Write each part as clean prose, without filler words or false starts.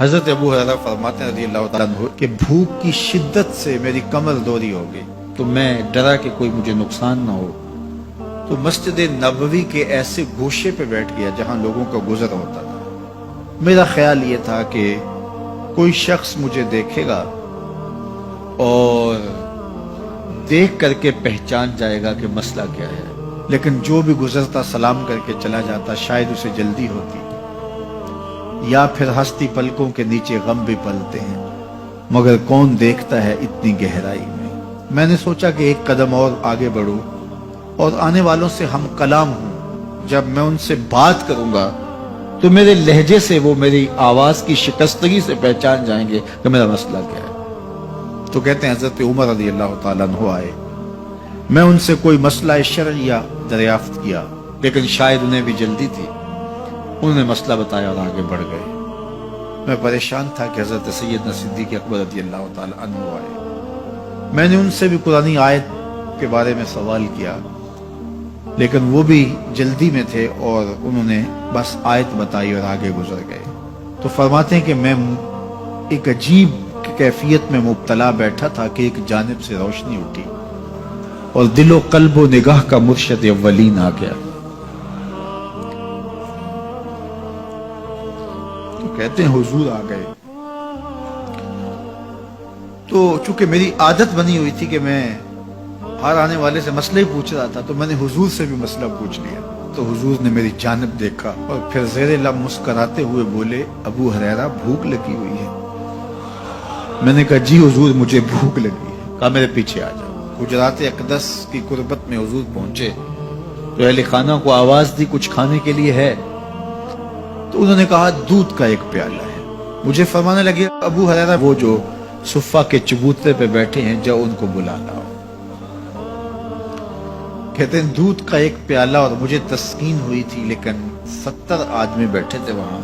حضرت ابو ہریرہ فرماتے ہیں رضی اللہ تعالیٰ عنہ کہ بھوک کی شدت سے میری کمر دوری ہو گئی، تو میں ڈرا کہ کوئی مجھے نقصان نہ ہو، تو مسجد نبوی کے ایسے گوشے پہ بیٹھ گیا جہاں لوگوں کا گزر ہوتا تھا۔ میرا خیال یہ تھا کہ کوئی شخص مجھے دیکھے گا اور دیکھ کر کے پہچان جائے گا کہ مسئلہ کیا ہے، لیکن جو بھی گزرتا سلام کر کے چلا جاتا، شاید اسے جلدی ہوتی، یا پھر ہستی پلکوں کے نیچے غم بھی پلتے ہیں، مگر کون دیکھتا ہے اتنی گہرائی میں۔ میں نے سوچا کہ ایک قدم اور آگے بڑھوں اور آنے والوں سے ہم کلام ہوں، جب میں ان سے بات کروں گا تو میرے لہجے سے وہ میری آواز کی شکستگی سے پہچان جائیں گے کہ میرا مسئلہ کیا ہے۔ تو کہتے ہیں حضرت عمر رضی اللہ تعالیٰ عنہ آئے، میں ان سے کوئی مسئلہ شرعیہ دریافت کیا، لیکن شاید انہیں بھی جلدی تھی، انہوں نے مسئلہ بتایا اور آگے بڑھ گئے۔ میں پریشان تھا کہ حضرت سیدنا صدیق اکبر رضی اللہ تعالیٰ عنہ آئے۔ میں نے ان سے بھی قرآنی آیت کے بارے میں سوال کیا، لیکن وہ بھی جلدی میں تھے اور انہوں نے بس آیت بتائی اور آگے گزر گئے۔ تو فرماتے ہیں کہ میں ایک عجیب کیفیت میں مبتلا بیٹھا تھا کہ ایک جانب سے روشنی اٹھی اور دل و قلب و نگاہ کا مرشد اولین آ گیا۔ تو کہتے ہیں حضور آ گئے، تو چونکہ میری عادت بنی ہوئی تھی کہ میں ہر آنے والے سے مسئلہ ہی پوچھ رہا تھا، تو میں نے حضور سے بھی مسئلہ پوچھ لیا۔ تو حضور نے میری جانب دیکھا اور پھر زیر لب مسکراتے ہوئے بولے، ابو ہریرہ بھوک لگی ہوئی ہے؟ میں نے کہا جی حضور مجھے بھوک لگی ہے۔ کہا میرے پیچھے آ جاؤ۔ حجرات اقدس کی قربت میں حضور پہنچے تو اہل خانہ کو آواز دی کچھ کھانے کے لیے ہے؟ تو انہوں نے کہا دودھ کا ایک پیالہ ہے۔ مجھے فرمانے لگے ابو ہریرہ وہ جو صفہ کے چبوترے پہ بیٹھے ہیں جاؤ ان کو بلا لاؤ۔ کہتے ہیں دودھ کا ایک پیالہ، اور مجھے تسکین ہوئی تھی، لیکن 70 آدمی بیٹھے تھے وہاں۔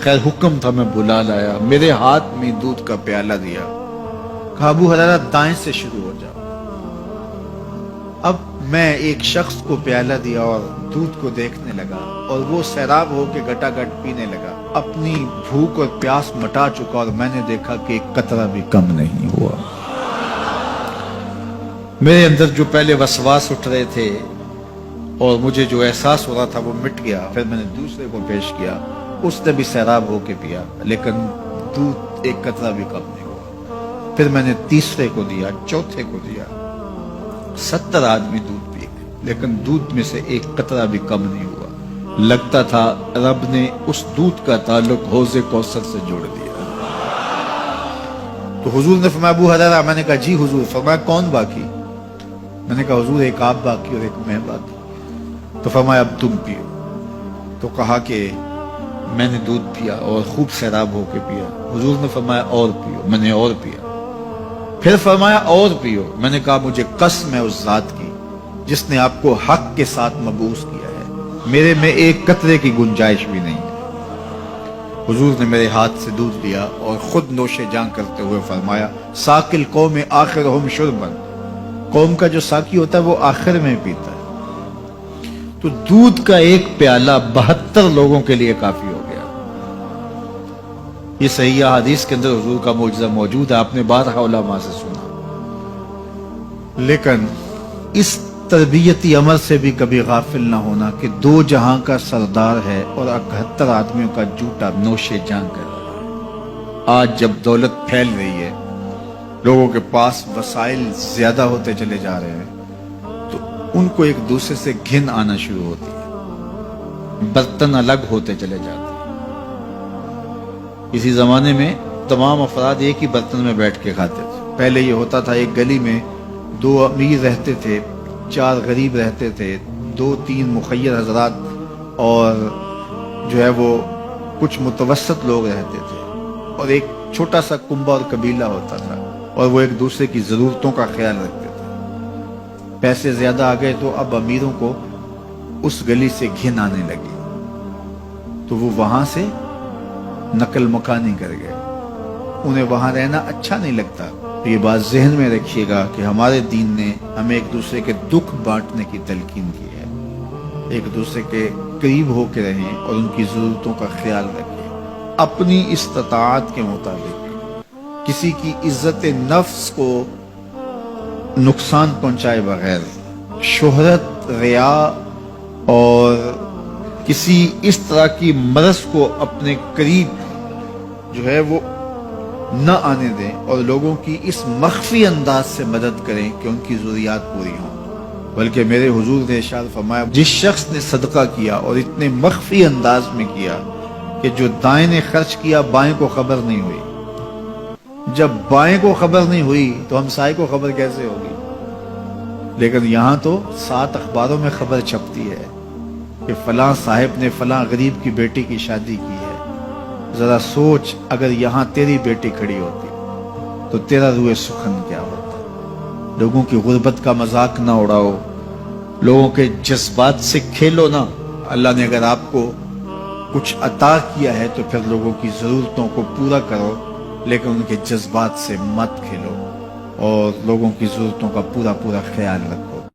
خیر حکم تھا، میں بلا لایا، میرے ہاتھ میں دودھ کا پیالہ دیا، کہا ابو ہریرہ دائیں سے شروع ہو جاؤ۔ اب میں ایک شخص کو پیالہ دیا اور دودھ کو دیکھنے لگا، اور وہ سیراب ہو کے گٹا گٹ پینے لگا، اپنی بھوک اور پیاس مٹا چکا، اور میں نے دیکھا کہ ایک قطرہ بھی کم نہیں ہوا۔ میرے اندر جو پہلے وسواس اٹھ رہے تھے اور مجھے جو احساس ہو رہا تھا وہ مٹ گیا۔ پھر میں نے دوسرے کو پیش کیا، اس نے بھی سیراب ہو کے پیا، لیکن دودھ ایک قطرہ بھی کم نہیں ہوا۔ پھر میں نے تیسرے کو دیا، چوتھے کو دیا، 70 آدمی دودھ پی گئے، لیکن دودھ میں سے ایک قطرہ بھی کم نہیں ہوا۔ لگتا تھا رب نے اس دودھ کا تعلق حوض کوثر سے جوڑ دیا۔ تو حضور نے فرمایا ابو ہریرہ؟ میں نے کہا جی حضور۔ فرمایا کون باقی؟ میں نے کہا حضور ایک آپ باقی اور ایک میں باقی۔ تو فرمایا اب تم پیو۔ تو کہا کہ میں نے دودھ پیا اور خوب سیراب ہو کے پیا۔ حضور نے فرمایا اور پیو۔ میں نے اور پیا۔ پھر فرمایا اور پیو۔ میں نے کہا مجھے قسم ہے اس ذات کی جس نے آپ کو حق کے ساتھ مبعوث کیا ہے، میرے میں ایک قطرے کی گنجائش بھی نہیں ہے۔ حضور نے میرے ہاتھ سے دودھ لیا اور خود نوش جان کرتے ہوئے فرمایا ساقی القوم آخرہم شربا، قوم کا جو ساقی ہوتا ہے وہ آخر میں پیتا ہے۔ تو دودھ کا ایک پیالہ 72 لوگوں کے لیے کافی ہو گیا۔ یہ صحیح حدیث کے اندر حضور کا معجزہ موجود ہے، آپ نے بارہا علماء سے سنا۔ لیکن اس تربیتی عمل سے بھی کبھی غافل نہ ہونا کہ 2 جہاں کا سردار ہے اور 71 آدمیوں کا جوٹا نوش جان کر رہا ہے۔ آج جب دولت پھیل رہی ہے، لوگوں کے پاس وسائل زیادہ ہوتے چلے جا رہے ہیں، تو ان کو ایک دوسرے سے گھن آنا شروع ہوتی ہے، برتن الگ ہوتے چلے جاتے ہیں۔ اسی زمانے میں تمام افراد ایک ہی برتن میں بیٹھ کے کھاتے تھے۔ پہلے یہ ہوتا تھا ایک گلی میں 2 امیر رہتے تھے، 4 غریب رہتے تھے، 2-3 مخیر حضرات اور جو ہے وہ کچھ متوسط لوگ رہتے تھے، اور ایک چھوٹا سا کنبہ اور قبیلہ ہوتا تھا، اور وہ ایک دوسرے کی ضرورتوں کا خیال رکھتے تھے۔ پیسے زیادہ آ گئے تو اب امیروں کو اس گلی سے گھن آنے لگی، تو وہ وہاں سے نقل مکانی کر گئے، انہیں وہاں رہنا اچھا نہیں لگتا۔ تو یہ بات ذہن میں رکھیے گا کہ ہمارے دین نے ہمیں ایک دوسرے کے دکھ بانٹنے کی تلقین کی ہے، ایک دوسرے کے قریب ہو کے رہیں اور ان کی ضرورتوں کا خیال رکھیں۔ اپنی استطاعت کے مطابق کسی کی عزت نفس کو نقصان پہنچائے بغیر شہرت، ریا اور کسی اس طرح کی مرض کو اپنے قریب جو ہے وہ نہ آنے دیں، اور لوگوں کی اس مخفی انداز سے مدد کریں کہ ان کی ضروریات پوری ہوں۔ بلکہ میرے حضور نے ارشاد فرمایا، جس شخص نے صدقہ کیا اور اتنے مخفی انداز میں کیا کہ جو دائیں نے خرچ کیا بائیں کو خبر نہیں ہوئی، جب بائیں کو خبر نہیں ہوئی تو ہمسائے کو خبر کیسے ہوگی؟ لیکن یہاں تو 7 اخباروں میں خبر چھپتی ہے کہ فلاں صاحب نے فلاں غریب کی بیٹی کی شادی کی ہے۔ ذرا سوچ، اگر یہاں تیری بیٹی کھڑی ہوتی تو تیرا روح سخن کیا ہوتا۔ لوگوں کی غربت کا مذاق نہ اڑاؤ، لوگوں کے جذبات سے کھیلو نہ۔ اللہ نے اگر آپ کو کچھ عطا کیا ہے تو پھر لوگوں کی ضرورتوں کو پورا کرو، لیکن ان کے جذبات سے مت کھیلو اور لوگوں کی ضرورتوں کا پورا خیال رکھو۔